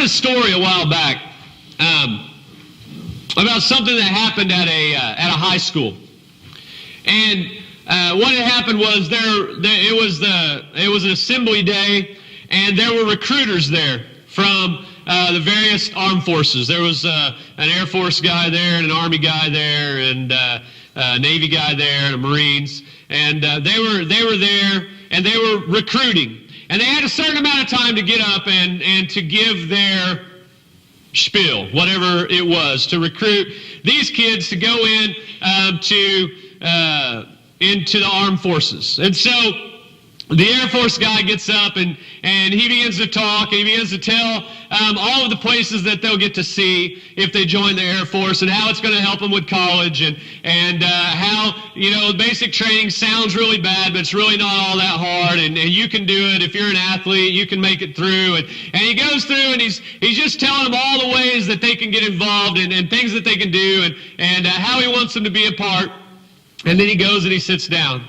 heard a story a while back about something that happened at a high school, and what had happened was it was an assembly day, and there were recruiters there from the various armed forces. There was an Air Force guy there, and an Army guy there, and a Navy guy there, and a Marines, and they were there, and they were recruiting. And they had a certain amount of time to get up and to give their spiel, whatever it was, to recruit these kids to go in into the armed forces. And so the Air Force guy gets up and he begins to talk, and he begins to tell all of the places that they'll get to see if they join the Air Force, and how it's going to help them with college, and how, basic training sounds really bad, but it's really not all that hard, and you can do it. If you're an athlete, you can make it through. And he goes through, and he's just telling them all the ways that they can get involved, and things that they can do, and how he wants them to be a part. And then he goes and he sits down.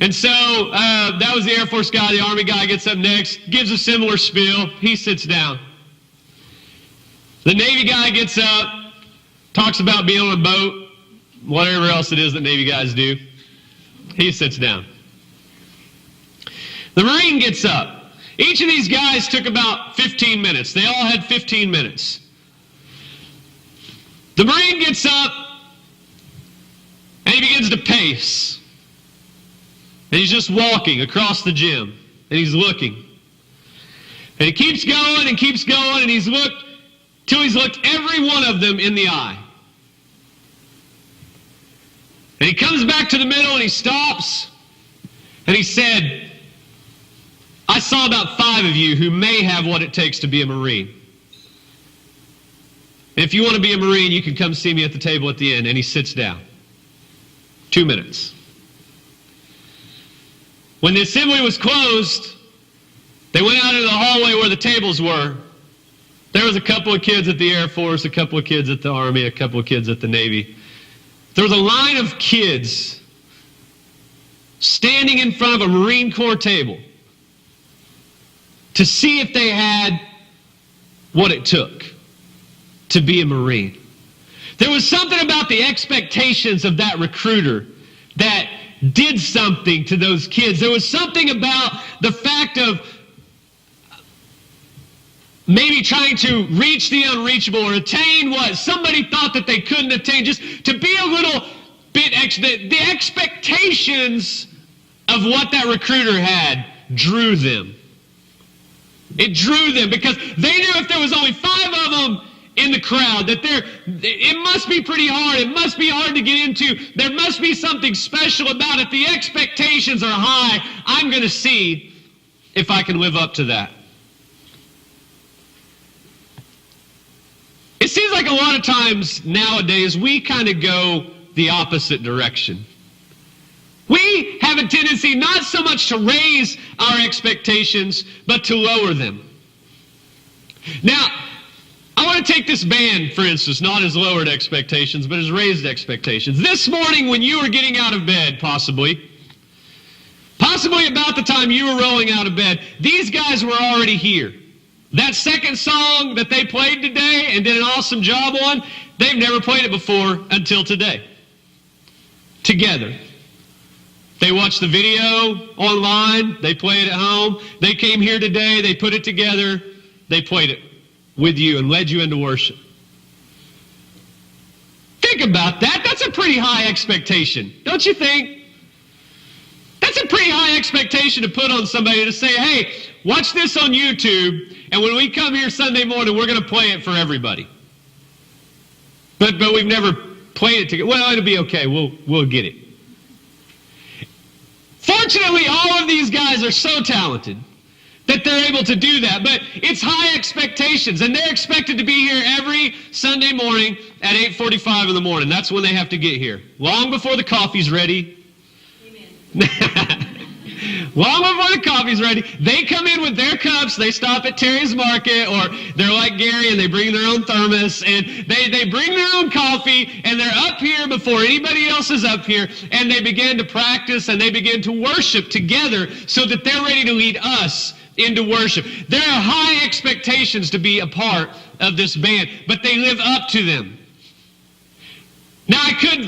And so that was the Air Force guy. The Army guy gets up next, gives a similar spiel. He sits down. The Navy guy gets up, talks about being on a boat, whatever else it is that Navy guys do. He sits down. The Marine gets up. Each of these guys took about 15 minutes. They all had 15 minutes. The Marine gets up, and he begins to pace. And he's just walking across the gym, and he's looking. And he keeps going and keeps going, and he's looked till he's looked every one of them in the eye. And he comes back to the middle, and he stops, and he said, I saw about 5 of you who may have what it takes to be a Marine. And if you want to be a Marine, you can come see me at the table at the end. And he sits down. 2 minutes. When the assembly was closed, they went out into the hallway where the tables were. There was a couple of kids at the Air Force, a couple of kids at the Army, a couple of kids at the Navy. There was a line of kids standing in front of a Marine Corps table to see if they had what it took to be a Marine. There was something about the expectations of that recruiter that did something to those kids. There was something about the fact of maybe trying to reach the unreachable or attain what somebody thought that they couldn't attain, just to be a little bit extra. The expectations of what that recruiter had drew them. It drew them because they knew if there was only 5 of them in the crowd, that it must be pretty hard. It must be hard to get into. There must be something special about it. The expectations are high. I'm going to see if I can live up to that. It seems like a lot of times nowadays we kind of go the opposite direction. We have a tendency not so much to raise our expectations, but to lower them. Now, I want to take this band, for instance, not as lowered expectations, but as raised expectations. This morning when you were getting out of bed, possibly about the time you were rolling out of bed, these guys were already here. That second song that they played today and did an awesome job on, they've never played it before until today. Together. They watched the video online, they played at home, they came here today, they put it together, they played it with you and led you into worship. Think about that. That's a pretty high expectation, don't you think? That's a pretty high expectation to put on somebody, to say, hey, watch this on YouTube, and when we come here Sunday morning, we're going to play it for everybody. But we've never played it together. Well, it'll be okay. We'll get it. Fortunately, all of these guys are so talented that they're able to do that. But it's high expectations, and they're expected to be here every Sunday morning at 8:45 in the morning. That's when they have to get here. Long before the coffee's ready. Amen. Long before the coffee's ready. They come in with their cups. They stop at Terry's Market, or they're like Gary and they bring their own thermos, and they bring their own coffee, and they're up here before anybody else is up here, and they begin to practice and they begin to worship together so that they're ready to lead us into worship. There are high expectations to be a part of this band, but they live up to them. Now,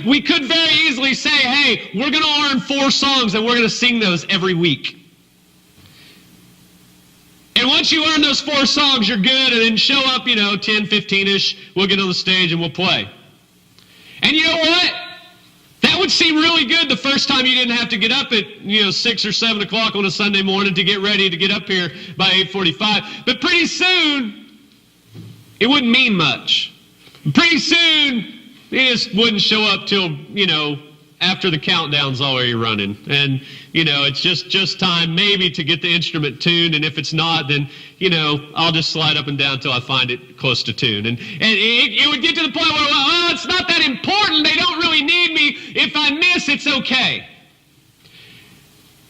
we could very easily say, hey, we're going to learn 4 songs and we're going to sing those every week. And once you learn those 4 songs, you're good, and then show up, 10, 15-ish, we'll get on the stage and we'll play. And you know what? That would seem really good the first time you didn't have to get up at 6 or 7 o'clock on a Sunday morning to get ready to get up here by 8:45. But pretty soon, it wouldn't mean much. Pretty soon, it just wouldn't show up till, after the countdown's already running. And, it's just time maybe to get the instrument tuned. And if it's not, then, I'll just slide up and down until I find it close to tune. And it would get to the point where, well, it's not that important. They don't really need me. If I miss, it's okay.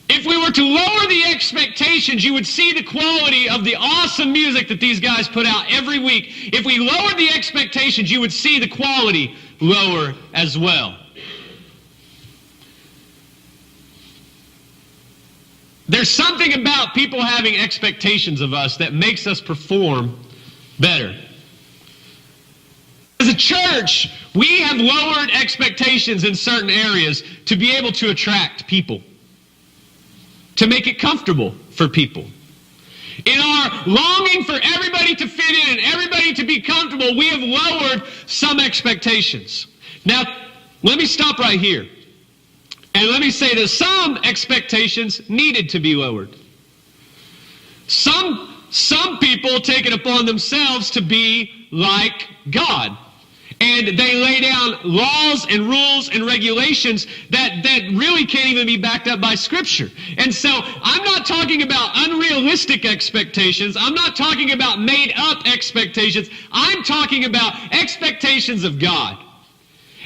If we were to lower the expectations, you would see the quality of the awesome music that these guys put out every week. If we lowered the expectations, you would see the quality lower as well. There's something about people having expectations of us that makes us perform better. As a church, we have lowered expectations in certain areas to be able to attract people, to make it comfortable for people. In our longing for everybody to fit in and everybody to be comfortable, we have lowered some expectations. Now, let me stop right here. And let me say that some expectations needed to be lowered. Some people take it upon themselves to be like God. And they lay down laws and rules and regulations that really can't even be backed up by Scripture. And so I'm not talking about unrealistic expectations. I'm not talking about made-up expectations. I'm talking about expectations of God.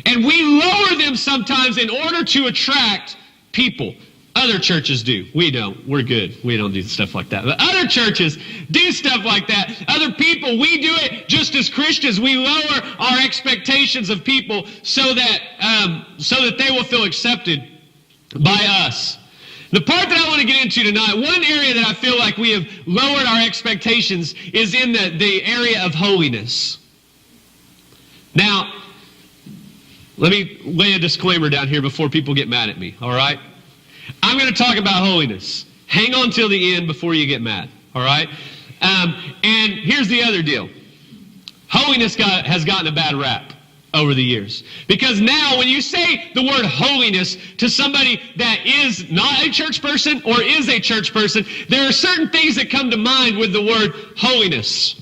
And we lower them sometimes in order to attract people. Other churches do. We don't. We're good. We don't do stuff like that. But other churches do stuff like that. Other people, we do it just as Christians. We lower our expectations of people so that they will feel accepted by us. The part that I want to get into tonight, one area that I feel like we have lowered our expectations is in the area of holiness. Now, let me lay a disclaimer down here before people get mad at me, all right? I'm going to talk about holiness. Hang on till the end before you get mad, all right? And here's the other deal. Holiness has gotten a bad rap over the years. Because now when you say the word holiness to somebody that is not a church person or is a church person, there are certain things that come to mind with the word holiness.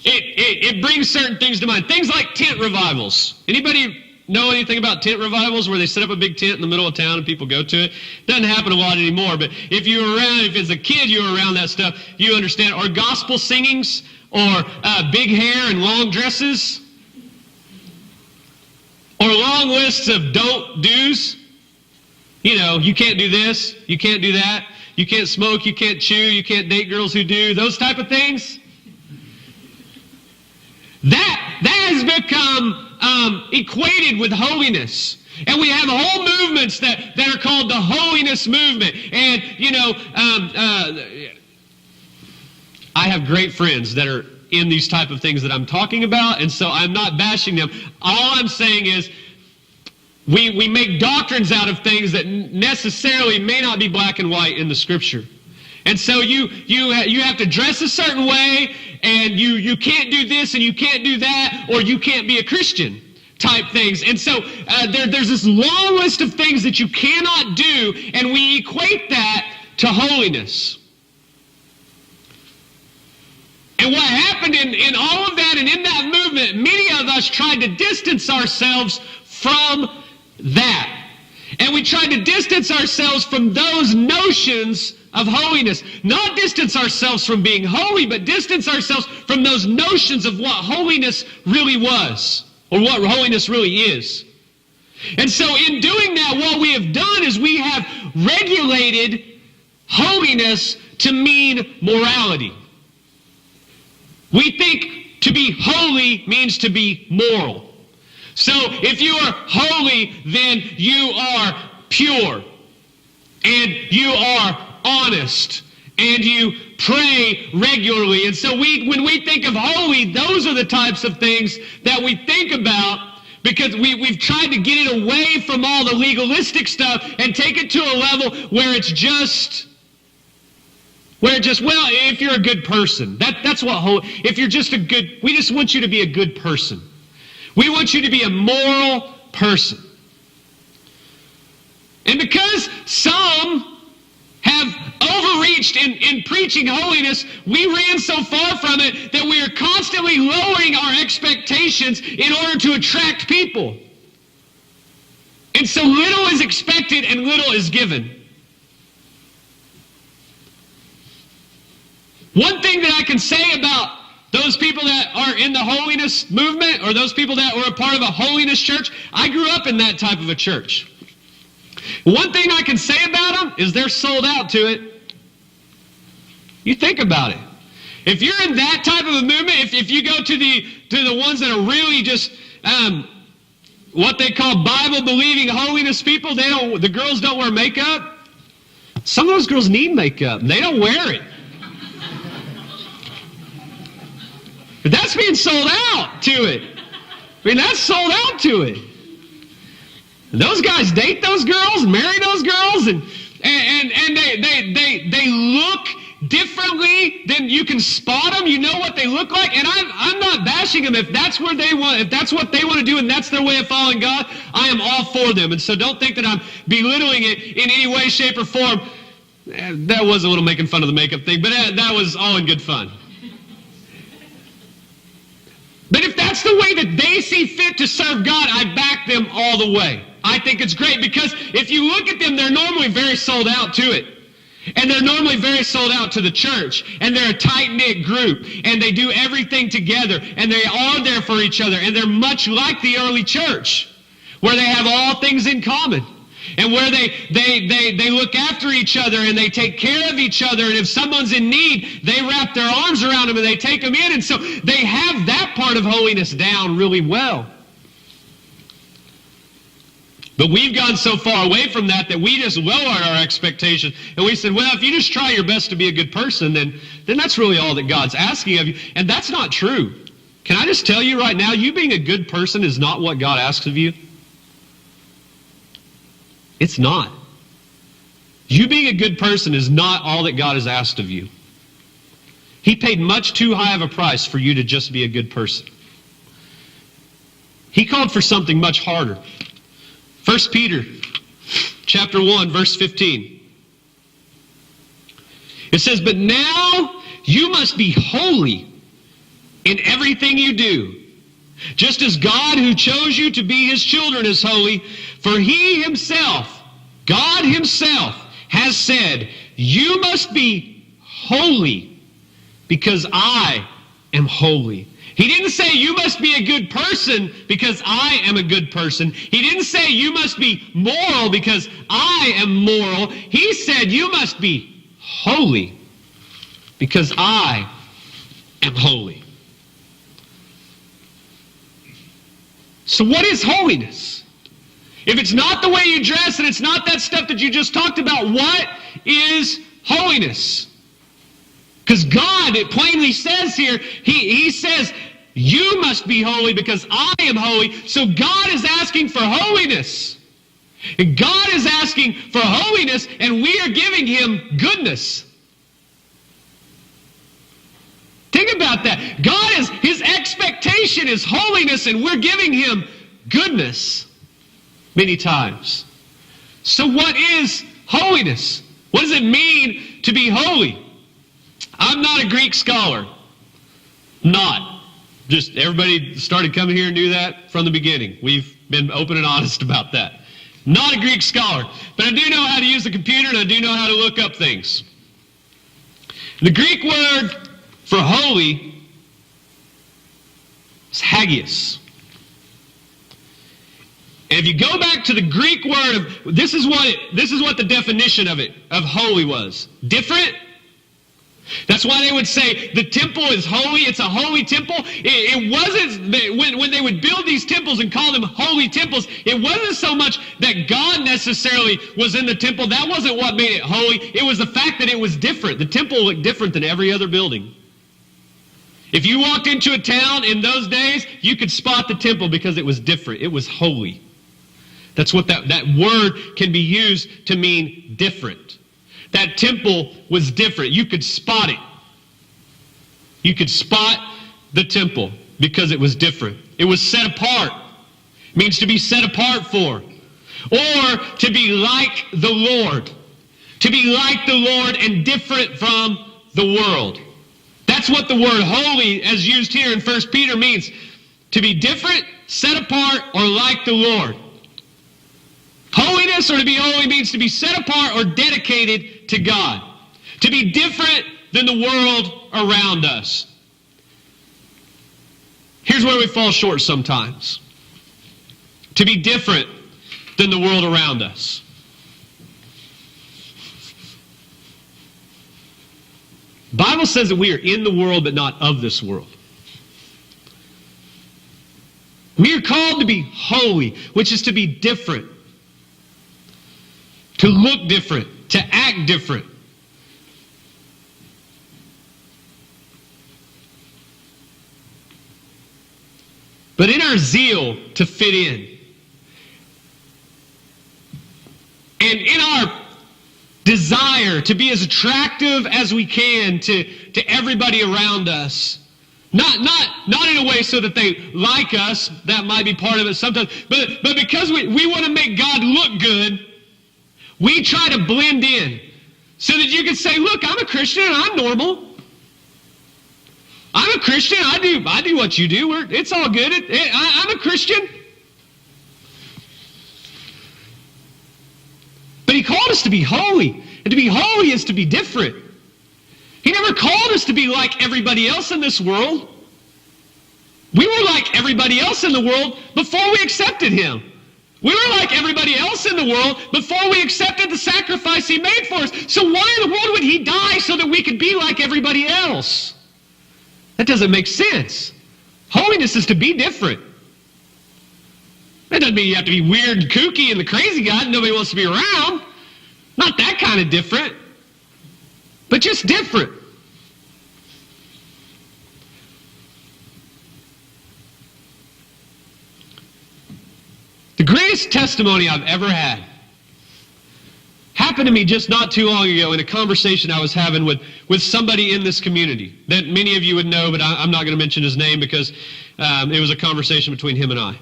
It brings certain things to mind. Things like tent revivals. Anybody know anything about tent revivals where they set up a big tent in the middle of town and people go to it? Doesn't happen a lot anymore, but if as a kid you were around that stuff, you understand. Or gospel singings, or big hair and long dresses, or long lists of don't do's. You can't do this, you can't do that, you can't smoke, you can't chew, you can't date girls who do, those type of things. That has become equated with holiness. And we have whole movements that are called the holiness movement. And, I have great friends that are in these type of things that I'm talking about, and so I'm not bashing them. All I'm saying is we make doctrines out of things that necessarily may not be black and white in the Scripture. And so you have to dress a certain way, and you can't do this and you can't do that, or you can't be a Christian type things. And so there's this long list of things that you cannot do, and we equate that to holiness. And what happened in all of that and in that movement, many of us tried to distance ourselves from that. And we tried to distance ourselves from those notions of holiness. Not distance ourselves from being holy, but distance ourselves from those notions of what holiness really was, or what holiness really is. And so in doing that, what we have done is we have regulated holiness to mean morality. We think to be holy means to be moral. So if you are holy, then you are pure, and you are honest, and you pray regularly. And so when we think of holy, those are the types of things that we think about, because we've tried to get it away from all the legalistic stuff and take it to a level where it's just, well, if you're a good person, that's what holy, if you're just we just want you to be a good person. We want you to be a moral person. And because some have overreached in preaching holiness, we ran so far from it that we are constantly lowering our expectations in order to attract people. And so little is expected and little is given. One thing that I can say about those people that are in the holiness movement, or those people that were a part of a holiness church, I grew up in that type of a church. One thing I can say about them is they're sold out to it. You think about it. If you're in that type of a movement, if you go to the ones that are really just what they call Bible-believing holiness people, the girls don't wear makeup. Some of those girls need makeup. They don't wear it. But that's being sold out to it. I mean, that's sold out to it. Those guys date those girls, marry those girls, and they look differently than you can spot them. You know what they look like, and I'm not bashing them. If that's what they want to do, and that's their way of following God, I am all for them. And so don't think that I'm belittling it in any way, shape, or form. That was a little making fun of the makeup thing, but that was all in good fun. But if that's the way that they see fit to serve God, I back them all the way. I think it's great, because if you look at them, they're normally very sold out to it. And they're normally very sold out to the church. And they're a tight-knit group. And they do everything together. And they are there for each other. And they're much like the early church, where they have all things in common. And where they look after each other and they take care of each other. And if someone's in need, they wrap their arms around them and they take them in. And so they have that part of holiness down really well. But we've gone so far away from that we just lowered our expectations. And we said, well, if you just try your best to be a good person, then that's really all that God's asking of you. And that's not true. Can I just tell you right now, you being a good person is not what God asks of you. It's not. You being a good person is not all that God has asked of you. He paid much too high of a price for you to just be a good person. He called for something much harder. 1 Peter chapter 1, verse 15. It says, but now you must be holy in everything you do, just as God who chose you to be his children is holy. For he himself, God himself, has said, you must be holy because I am holy. He didn't say you must be a good person because I am a good person. He didn't say you must be moral because I am moral. He said you must be holy because I am holy. So what is holiness? If it's not the way you dress and it's not that stuff that you just talked about, what is holiness? Because God, it plainly says here, He says, you must be holy because I am holy. So God is asking for holiness. And God is asking for holiness, and we are giving him goodness. Think about that. His expectation is holiness, and we're giving him goodness many times. So what is holiness? What does it mean to be holy? I'm not a Greek scholar. Not. Just everybody started coming here and knew that from the beginning. We've been open and honest about that. Not a Greek scholar. But I do know how to use the computer, and I do know how to look up things. The Greek word for holy is hagios. And if you go back to the Greek word this is what the definition of holy was. Different, That's why they would say the temple is holy. It's a holy temple. It wasn't, when they would build these temples and call them holy temples, it wasn't so much that God necessarily was in the temple. That wasn't what made it holy. It was the fact that it was different. The temple looked different than every other building. If you walked into a town in those days, you could spot the temple because it was different. It was holy. That's what that word can be used to mean different. That temple was different. You could spot it. You could spot the temple because it was different. It was set apart. It means to be set apart for. Or to be like the Lord. To be like the Lord and different from the world. That's what the word holy, as used here in 1 Peter, means. To be different, set apart, or like the Lord. Holiness, or to be holy, means to be set apart or dedicated to God. To be different than the world around us. Here's where we fall short sometimes. To be different than the world around us. The Bible says that we are in the world but not of this world. We are called to be holy, which is to be different. To look different, to act different. But in our zeal to fit in, and in our desire to be as attractive as we can to everybody around us, not in a way so that they like us, that might be part of it sometimes, but because we want to make God look good, we try to blend in so that you can say, look, I'm a Christian and I'm normal. I'm a Christian. I do what you do. It's all good. I'm a Christian. But he called us to be holy. And to be holy is to be different. He never called us to be like everybody else in this world. We were like everybody else in the world before we accepted him. We were like everybody else in the world before we accepted the sacrifice he made for us. So why in the world would he die so that we could be like everybody else? That doesn't make sense. Holiness is to be different. That doesn't mean you have to be weird and kooky and the crazy guy that nobody wants to be around. Not that kind of different, but just different. The greatest testimony I've ever had happened to me just not too long ago in a conversation I was having with somebody in this community that many of you would know, but I'm not going to mention his name because it was a conversation between him and I.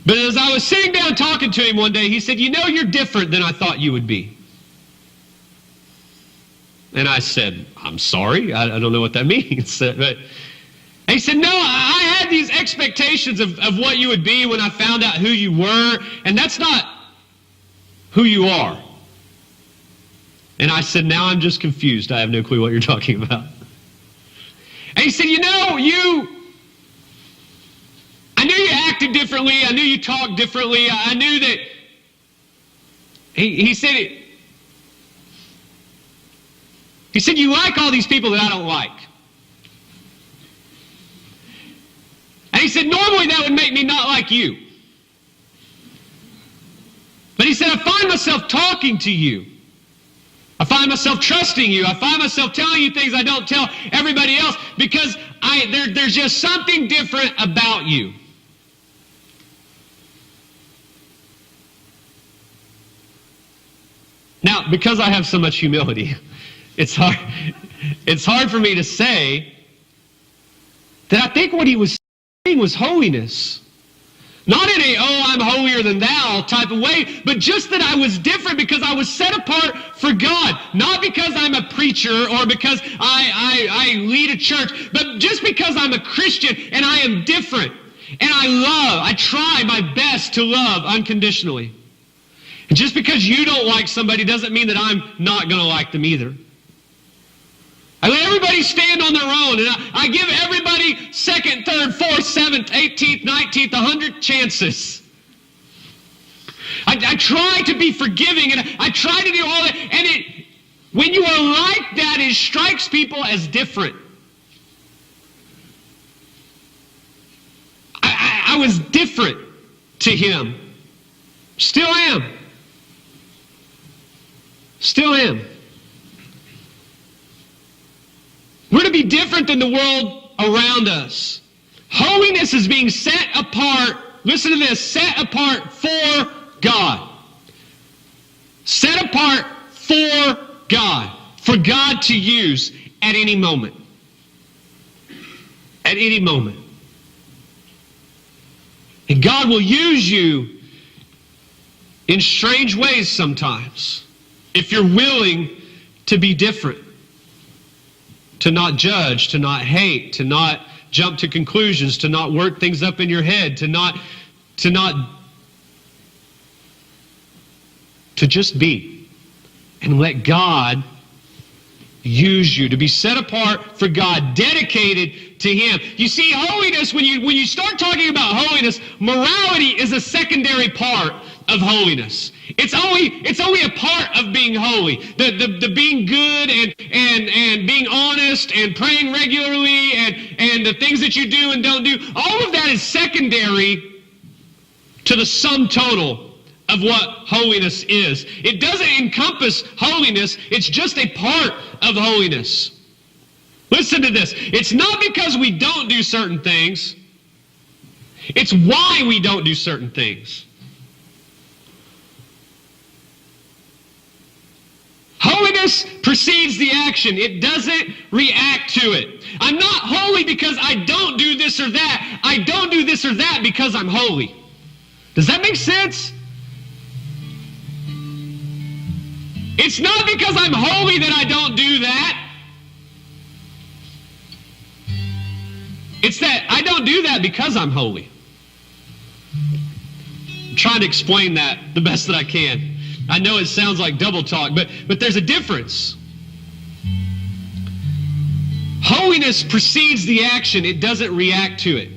But as I was sitting down talking to him one day, he said, you're different than I thought you would be. And I said, I'm sorry, I don't know what that means. But he said, no, I had these expectations of what you would be when I found out who you were, and that's not who you are. And I said, now I'm just confused. I have no clue what you're talking about. And he said, I knew you acted differently. I knew you talked differently. I knew that. He said, you like all these people that I don't like. And he said, normally that would make me not like you. But he said, I find myself talking to you. I find myself trusting you. I find myself telling you things I don't tell everybody else because there's just something different about you. Now, because I have so much humility, it's hard for me to say that I think what he was saying was holiness. Not in a, I'm holier than thou type of way, but just that I was different because I was set apart for God. Not because I'm a preacher or because I lead a church, but just because I'm a Christian and I am different. And I try my best to love unconditionally. And just because you don't like somebody doesn't mean that I'm not going to like them either. I let everybody stand on their own, and I give everybody second, third, fourth, seventh, 18th, 19th, 100 chances. I try to be forgiving, and I try to do all that. And when you are like that, it strikes people as different. I was different to him. Still am. Still am. We're to be different than the world around us. Holiness is being set apart. Listen to this. Set apart for God. Set apart for God. For God to use at any moment. At any moment. And God will use you in strange ways sometimes if you're willing to be different. To not judge, to not hate, to not jump to conclusions, to not work things up in your head, to just be and let God use you, to be set apart for God, dedicated to Him. You see, holiness, when you start talking about holiness, morality is a secondary part of holiness. It's only a part of being holy. The being good and being honest and praying regularly and the things that you do and don't do, all of that is secondary to the sum total of what holiness is. It doesn't encompass holiness. It's just a part of holiness. Listen to this. It's not because we don't do certain things. It's why we don't do certain things. Holiness precedes the action. It doesn't react to it. I'm not holy because I don't do this or that. I don't do this or that because I'm holy. Does that make sense? It's not because I'm holy that I don't do that. It's that I don't do that because I'm holy. I'm trying to explain that the best that I can. I know it sounds like double talk, but there's a difference. Holiness precedes the action. It doesn't react to it.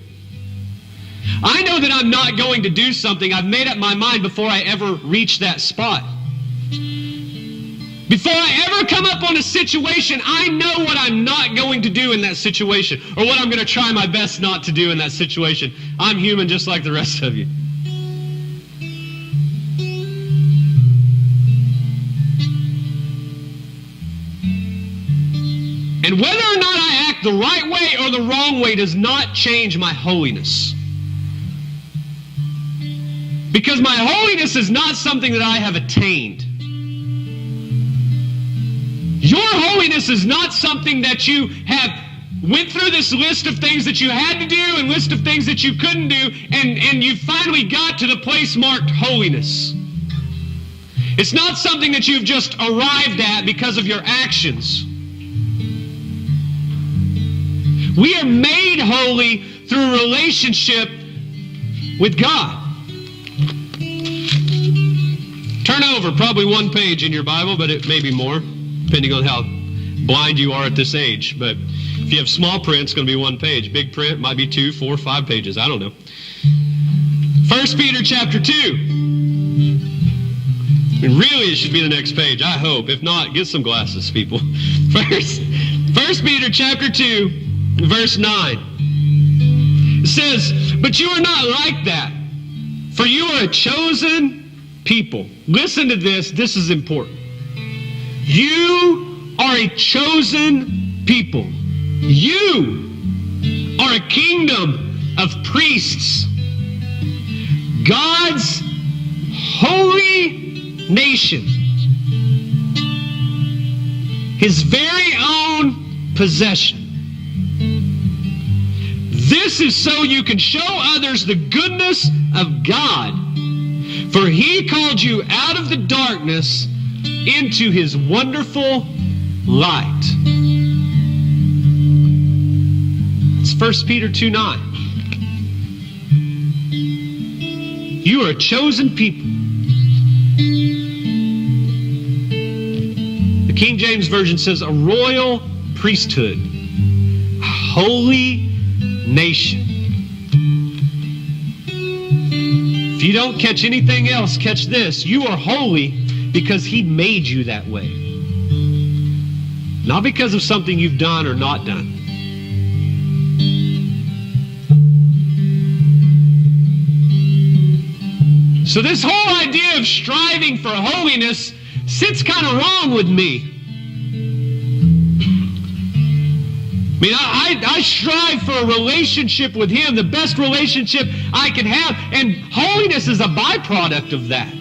I know that I'm not going to do something. I've made up my mind before I ever reach that spot. Before I ever come up on a situation, I know what I'm not going to do in that situation, or what I'm going to try my best not to do in that situation. I'm human just like the rest of you. And whether or not I act the right way or the wrong way does not change my holiness. Because my holiness is not something that I have attained. Your holiness is not something that you have went through this list of things that you had to do and list of things that you couldn't do, and you finally got to the place marked holiness. It's not something that you've just arrived at because of your actions. We are made holy through a relationship with God. Turn over probably one page in your Bible, but it may be more, depending on how blind you are at this age. But if you have small print, it's going to be one page. Big print might be 2, 4, 5 pages. I don't know. 1 Peter chapter 2. And really, it should be the next page, I hope. If not, get some glasses, people. 1 Peter chapter 2. Verse 9. It says, "But you are not like that, for you are a chosen people." Listen to this. This is important. You are a chosen people. You are a kingdom of priests. God's holy nation. His very own possession. This is so you can show others the goodness of God. For He called you out of the darkness into His wonderful light. It's 1 Peter 2:9. You are a chosen people. The King James Version says a royal priesthood, a holy nation. If If you don't catch anything else, catch this. You are holy because he made you that way. Not because of something you've done or not done. So this whole idea of striving for holiness sits kind of wrong with me. I mean, I strive for a relationship with him, the best relationship I can have, and holiness is a byproduct of that.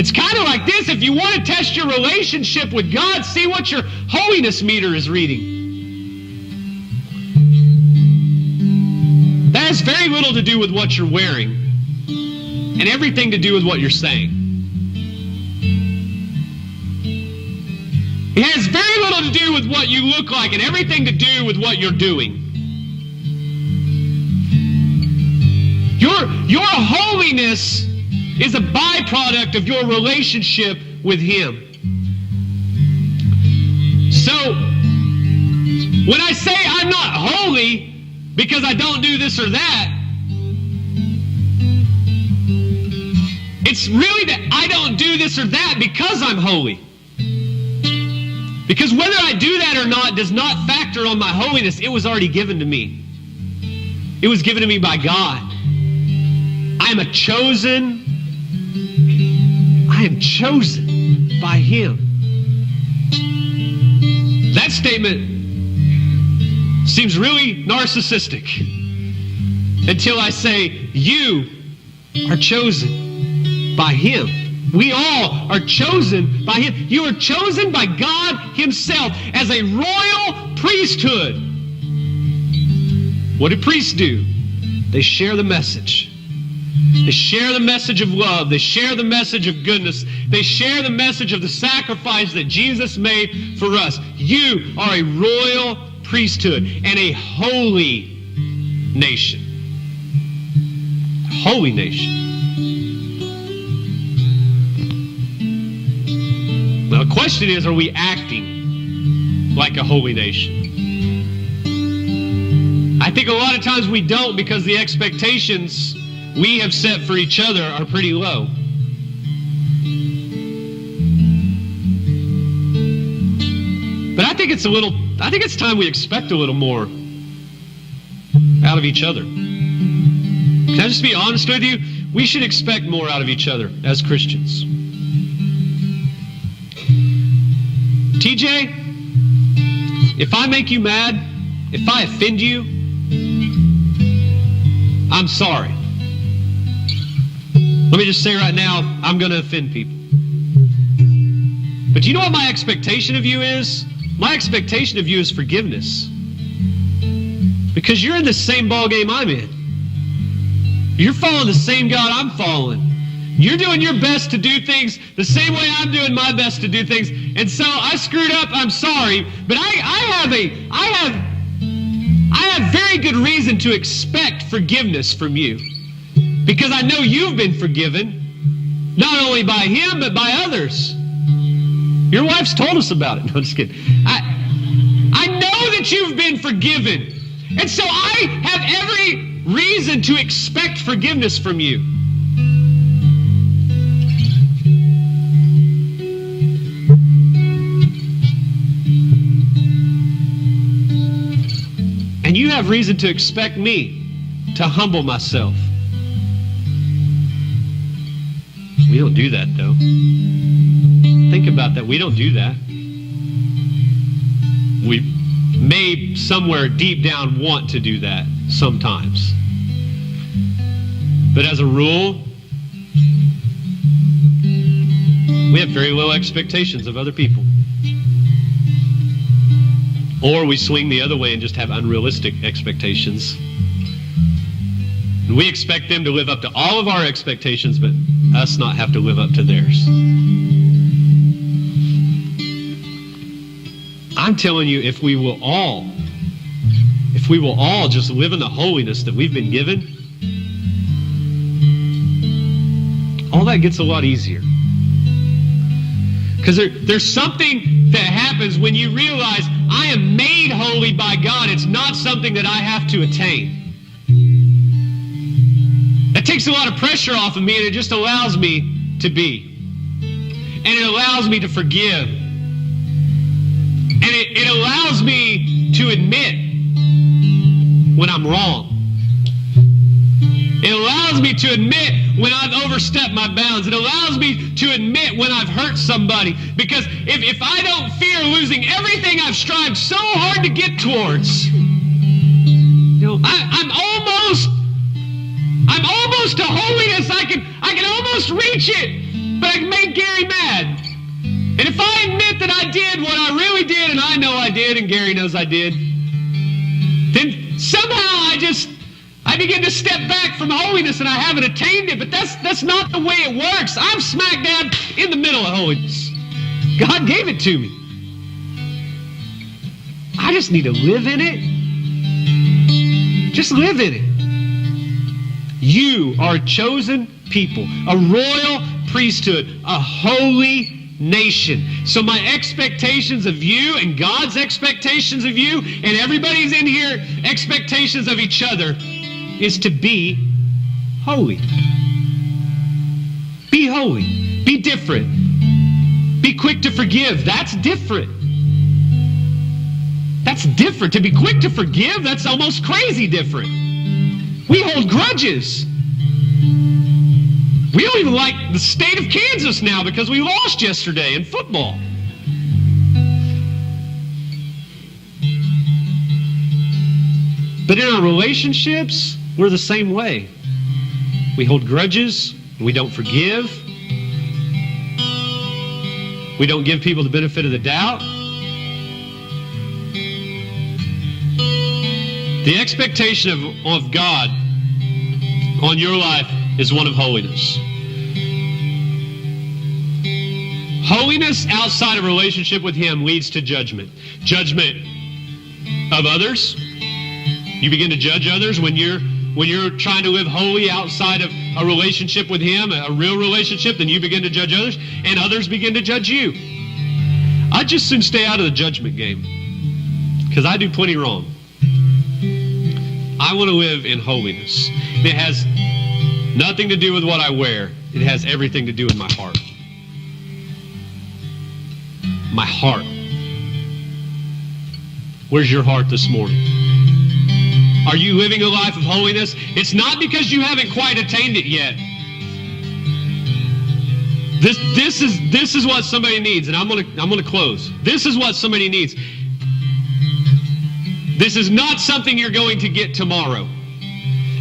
It's kind of like this. If you want to test your relationship with God, see what your holiness meter is reading. That has very little to do with what you're wearing and everything to do with what you're saying. It has very little to do with what you look like and everything to do with what you're doing. Your holiness is a byproduct of your relationship with him. So, when I say I'm not holy because I don't do this or that, it's really that I don't do this or that because I'm holy. Because whether I do that or not does not factor on my holiness. It was already given to me. It was given to me by God. I am chosen by him. That statement seems really narcissistic until I say, you are chosen by him. We all are chosen by him. You are chosen by God himself as a royal priesthood. What do priests do? They share the message. They share the message of love. They share the message of goodness. They share the message of the sacrifice that Jesus made for us. You are a royal priesthood and a holy nation. Holy nation. Now the question is, are we acting like a holy nation? I think a lot of times we don't, because the expectations we have set for each other are pretty low. But I think it's time we expect a little more out of each other. Can I just be honest with you? We should expect more out of each other as Christians. TJ, if I make you mad, if I offend you, I'm sorry. Let me just say right now, I'm going to offend people. But you know what my expectation of you is? My expectation of you is forgiveness. Because you're in the same ballgame I'm in. You're following the same God I'm following. You're doing your best to do things the same way I'm doing my best to do things. And so I screwed up, I'm sorry. But I have very good reason to expect forgiveness from you. Because I know you've been forgiven, not only by him, but by others. Your wife's told us about it. No, I'm just kidding. I know that you've been forgiven. And so I have every reason to expect forgiveness from you. And you have reason to expect me to humble myself. We don't do that, though. Think about that. We don't do that. We may somewhere deep down want to do that sometimes. But as a rule, we have very low expectations of other people. Or we swing the other way and just have unrealistic expectations. And we expect them to live up to all of our expectations, but us not have to live up to theirs. I'm telling you, if we will all just live in the holiness that we've been given, all that gets a lot easier. Because there's something that happens when you realize I am made holy by God. It's not something that I have to attain. takes a lot of pressure off of me, and it just allows me to be. And it allows me to forgive. And it allows me to admit when I'm wrong. It allows me to admit when I've overstepped my bounds. It allows me to admit when I've hurt somebody. Because if I don't fear losing everything I've strived so hard to get towards, I'm almost to holiness. I can almost reach it, but I can make Gary mad. And if I admit that I did what I really did, and I know I did, and Gary knows I did, then somehow I begin to step back from holiness, and I haven't attained it. But that's not the way it works. I'm smack dab in the middle of holiness. God gave it to me. I just need to live in it. Just live in it. You are a chosen people, a royal priesthood, a holy nation. So my expectations of you and God's expectations of you and everybody's in here expectations of each other is to be holy. Be holy. Be different. Be quick to forgive. That's different. That's different. To be quick to forgive, that's almost crazy different. We hold grudges. We don't even like the state of Kansas now because we lost yesterday in football. But in our relationships, we're the same way. We hold grudges. We don't forgive. We don't give people the benefit of the doubt. The expectation of God on your life is one of holiness. Holiness outside of relationship with Him leads to judgment. Judgment of others. You begin to judge others when you're trying to live holy outside of a relationship with Him, a real relationship, then you begin to judge others, and others begin to judge you. I'd just soon stay out of the judgment game, because I do plenty wrong. I want to live in holiness. It has nothing to do with what I wear. It has everything to do with my heart. My heart. Where's your heart this morning? Are you living a life of holiness? It's not because you haven't quite attained it yet. This is what somebody needs, and I'm gonna close. This is what somebody needs. This is not something you're going to get tomorrow.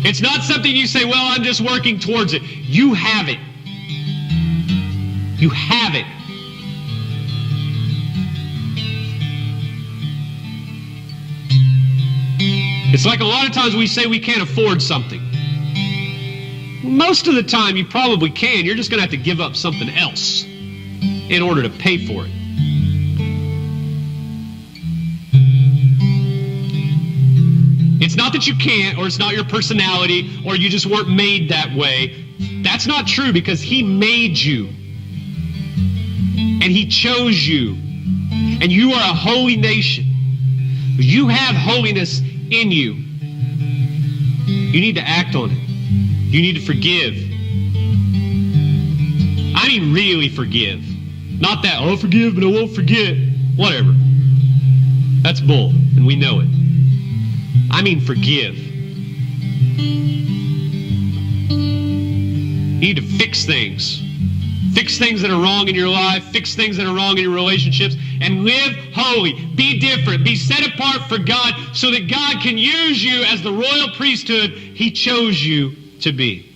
It's not something you say, well, I'm just working towards it. You have it. You have it. It's like a lot of times we say we can't afford something. Most of the time you probably can. You're just going to have to give up something else in order to pay for it. It's not that you can't, or it's not your personality, or you just weren't made that way. That's not true, because He made you. And He chose you. And you are a holy nation. You have holiness in you. You need to act on it. You need to forgive. I mean really forgive. Not that, I'll forgive but I won't forget. Whatever. That's bull, and we know it. I mean forgive. You need to fix things. Fix things that are wrong in your life. Fix things that are wrong in your relationships. And live holy. Be different. Be set apart for God so that God can use you as the royal priesthood He chose you to be.